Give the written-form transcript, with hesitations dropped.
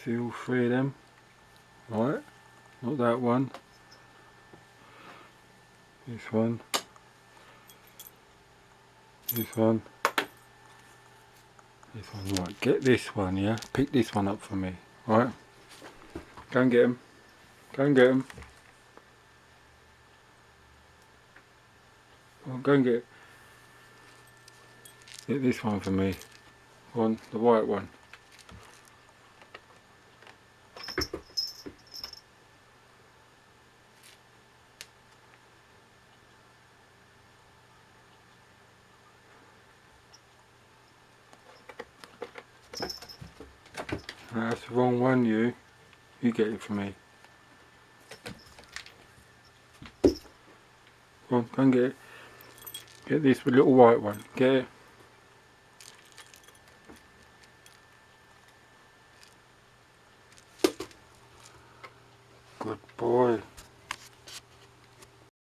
See all three of them? Right, not that one. This one. This one. This one. Right, get this one, yeah? Pick this one up for me. Right? Go and get him. Go and get him. Go and get this one for me. One, the white one. That's the wrong one, you. You get it for me. Go on, go and get it. Get this little white one. Get it. Good boy.